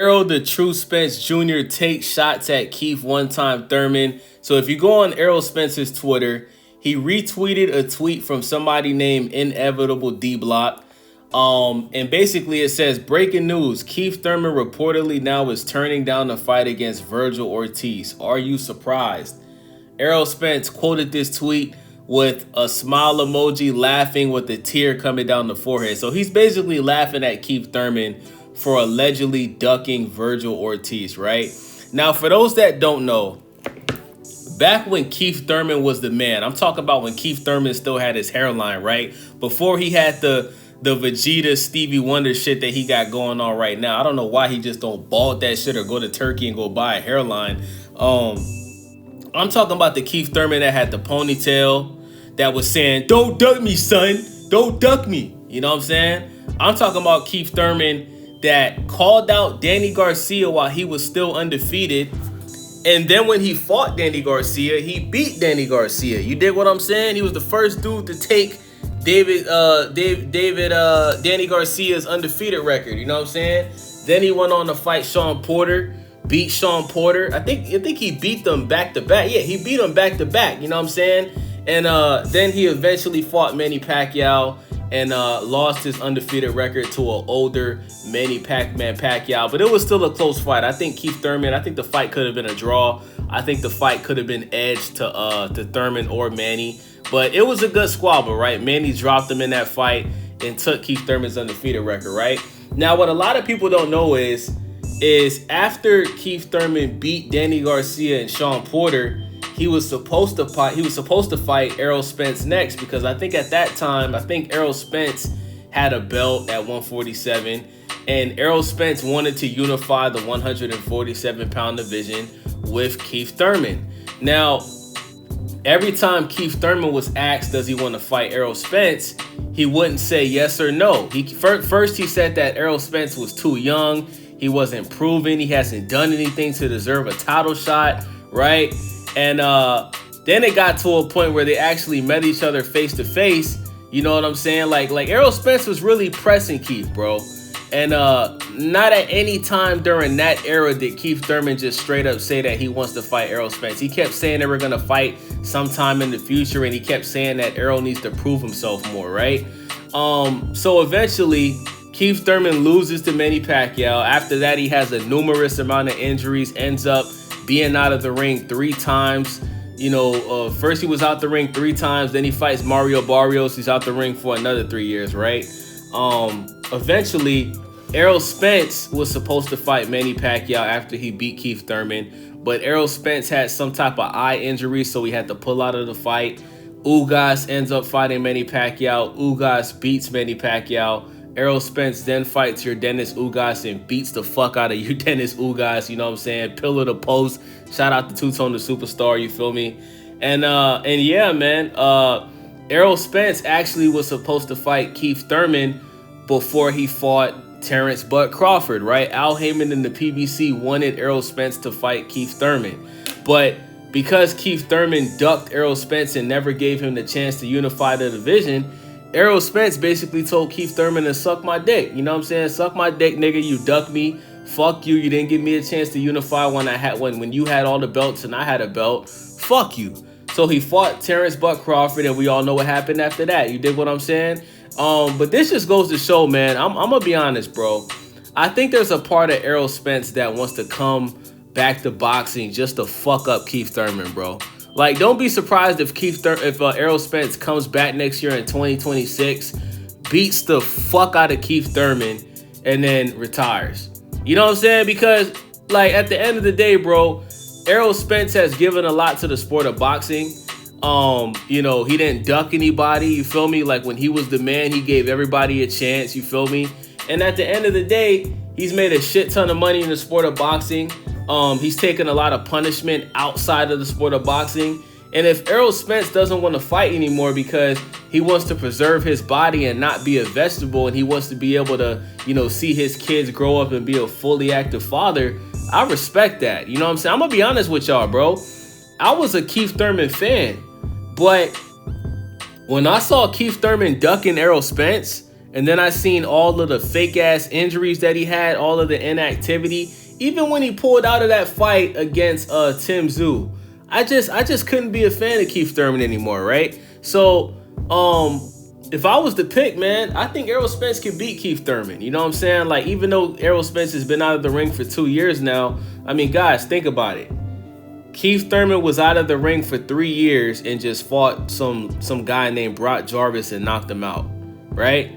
Errol the True Spence Jr. takes shots at Keith one time Thurman. So if you go on Errol Spence's Twitter, he retweeted a tweet from somebody named Inevitable D Block. And basically it says, breaking news, Keith Thurman reportedly now is turning down the fight against Vergil Ortiz. Are you surprised? Errol Spence quoted this tweet with a smile emoji, laughing with a tear coming down the forehead. So he's basically laughing at Keith Thurman for allegedly ducking Vergil Ortiz, right? Now, for those that don't know, back when Keith Thurman was the man, I'm talking about when Keith Thurman still had his hairline, right? Before he had the Vegeta Stevie Wonder shit that he got going on right now. I don't know why he just don't bald that shit or go to Turkey and go buy a hairline. I'm talking about the Keith Thurman that had the ponytail that was saying, "Don't duck me, son. Don't duck me." You know what I'm saying? I'm talking about Keith Thurman that called out Danny Garcia while he was still undefeated. And then when he fought Danny Garcia, he beat Danny Garcia. You dig what I'm saying? He was the first dude to take Danny Garcia's undefeated record. You know what I'm saying? Then he went on to fight Sean Porter, beat Sean Porter. I think he beat them back to back. Yeah, he beat them back to back. You know what I'm saying? And then he eventually fought Manny Pacquiao and lost his undefeated record to an older Manny Pacquiao. But it was still a close fight. I think Keith Thurman, I think the fight could have been a draw. I think the fight could have been edged to Thurman or Manny. But it was a good squabble, right? Manny dropped him in that fight and took Keith Thurman's undefeated record, right? Now, what a lot of people don't know is after Keith Thurman beat Danny Garcia and Sean Porter, he was supposed to fight Errol Spence next, because I think at that time, Errol Spence had a belt at 147, and Errol Spence wanted to unify the 147-pound division with Keith Thurman. Now, every time Keith Thurman was asked, does he want to fight Errol Spence, he wouldn't say yes or no. First he said that Errol Spence was too young, he wasn't proven, he hasn't done anything to deserve a title shot, right? And then it got to a point where they actually met each other face to face. You know what I'm saying? Like Errol Spence was really pressing Keith, bro. And not at any time during that era did Keith Thurman just straight up say that he wants to fight Errol Spence. He kept saying they were going to fight sometime in the future, and he kept saying that Errol needs to prove himself more, right? So eventually, Keith Thurman loses to Manny Pacquiao. After that, he has a numerous amount of injuries, ends up being out of the ring 3 times. You know, first he was out the ring 3 times, then he fights Mario Barrios. He's out the ring for another 3 years, right? Eventually, Errol Spence was supposed to fight Manny Pacquiao after he beat Keith Thurman, but Errol Spence had some type of eye injury, so he had to pull out of the fight. Ugas ends up fighting Manny Pacquiao. Ugas beats Manny Pacquiao. Errol Spence then fights Yordenis Ugas and beats the fuck out of Yordenis Ugas, you know what I'm saying? Pillar to post. Shout out to Two-Tone the Superstar, you feel me? And yeah, man, Errol Spence actually was supposed to fight Keith Thurman before he fought Terrence Bud Crawford, right? Al Heyman and the PBC wanted Errol Spence to fight Keith Thurman. But because Keith Thurman ducked Errol Spence and never gave him the chance to unify the division, Errol Spence basically told Keith Thurman to suck my dick. You know what I'm saying? Suck my dick, nigga. You ducked me. Fuck you. You didn't give me a chance to unify when you had all the belts and I had a belt. Fuck you. So he fought Terrence Bud Crawford, and we all know what happened after that. You dig what I'm saying? But this just goes to show, man, I'm gonna be honest, bro. I think there's a part of Errol Spence that wants to come back to boxing just to fuck up Keith Thurman, bro. Like, don't be surprised if Errol Spence comes back next year in 2026, beats the fuck out of Keith Thurman, and then retires. You know what I'm saying? Because, like, at the end of the day, bro, Errol Spence has given a lot to the sport of boxing. You know, he didn't duck anybody, you feel me? Like, when he was the man, he gave everybody a chance, you feel me? And at the end of the day, he's made a shit ton of money in the sport of boxing. He's taken a lot of punishment outside of the sport of boxing. And if Errol Spence doesn't want to fight anymore because he wants to preserve his body and not be a vegetable, and he wants to be able to, you know, see his kids grow up and be a fully active father, I respect that. You know what I'm saying? I'm going to be honest with y'all, bro. I was a Keith Thurman fan, but when I saw Keith Thurman ducking Errol Spence, And then I seen all of the fake ass injuries that he had, all of the inactivity. Even when he pulled out of that fight against Tim Tszyu, I just couldn't be a fan of Keith Thurman anymore, right? So if I was to pick, man, I think Errol Spence could beat Keith Thurman. You know what I'm saying? Like, even though Errol Spence has been out of the ring for 2 years now, I mean, guys, think about it. Keith Thurman was out of the ring for 3 years and just fought some guy named Brock Jarvis and knocked him out, right?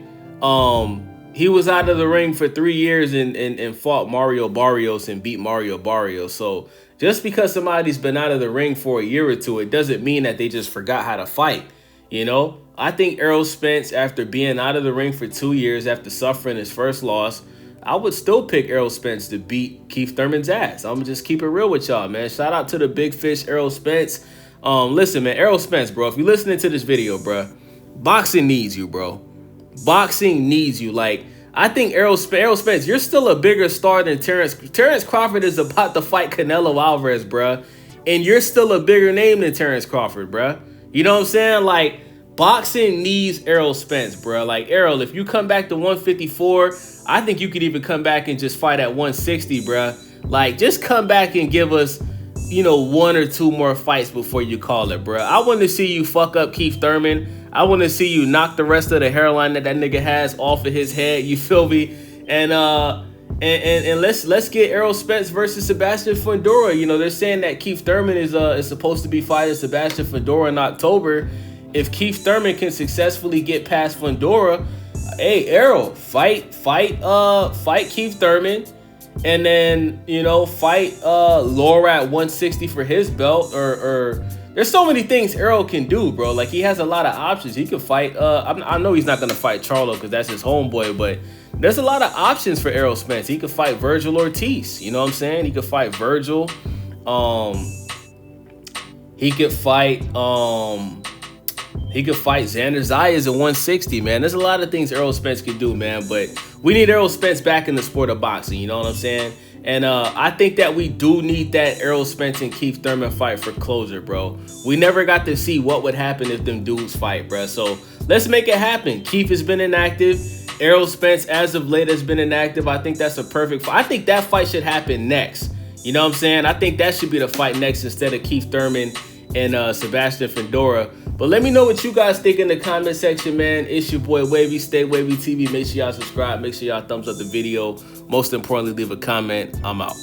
He was out of the ring for 3 years and fought Mario Barrios and beat Mario Barrios. So just because somebody's been out of the ring for a year or two, it doesn't mean that they just forgot how to fight. You know, I think Errol Spence, after being out of the ring for 2 years, after suffering his first loss, I would still pick Errol Spence to beat Keith Thurman's ass. I'm gonna just keep it real with y'all, man. Shout out to the big fish, Errol Spence. Listen, man, Errol Spence, bro, if you're listening to this video, bro, boxing needs you, bro. Boxing needs you. Like, I think Errol Spence, you're still a bigger star than Terrence. Terrence Crawford is about to fight Canelo Alvarez, bro, and you're still a bigger name than Terrence Crawford, bro. You know what I'm saying? Like, boxing needs Errol Spence, bro. Like, Errol, if you come back to 154, I think you could even come back and just fight at 160, bro. Like, just come back and give us, you know, 1 or 2 more fights before you call it, bro. I want to see you fuck up Keith Thurman. I want to see you knock the rest of the hairline that nigga has off of his head. You feel me? And let's get Errol Spence versus Sebastian Fundora. You know, they're saying that Keith Thurman is supposed to be fighting Sebastian Fundora in October. If Keith Thurman can successfully get past Fundora, hey, Errol, fight Keith Thurman, and then, you know, fight Laura at 160 for his belt, or there's so many things Errol can do, bro. Like, he has a lot of options. He could fight, I know he's not gonna fight Charlo because that's his homeboy, but there's a lot of options for Errol Spence. He could fight Vergil Ortiz, you know what I'm saying? He could fight Vergil. He could fight Xander Zayas at 160, man. There's a lot of things Errol Spence could do, man. But we need Errol Spence back in the sport of boxing, you know what I'm saying? And I think that we do need that Errol Spence and Keith Thurman fight for closure, bro. We never got to see what would happen if them dudes fight, bro. So let's make it happen. Keith has been inactive. Errol Spence, as of late, has been inactive. I think that's a perfect fight. I think that fight should happen next. You know what I'm saying? I think that should be the fight next instead of Keith Thurman and Sebastian Fundora. But let me know what you guys think in the comment section, man. It's your boy Wavy. Stay Wavy TV. Make sure y'all subscribe. Make sure y'all thumbs up the video. Most importantly, leave a comment. I'm out.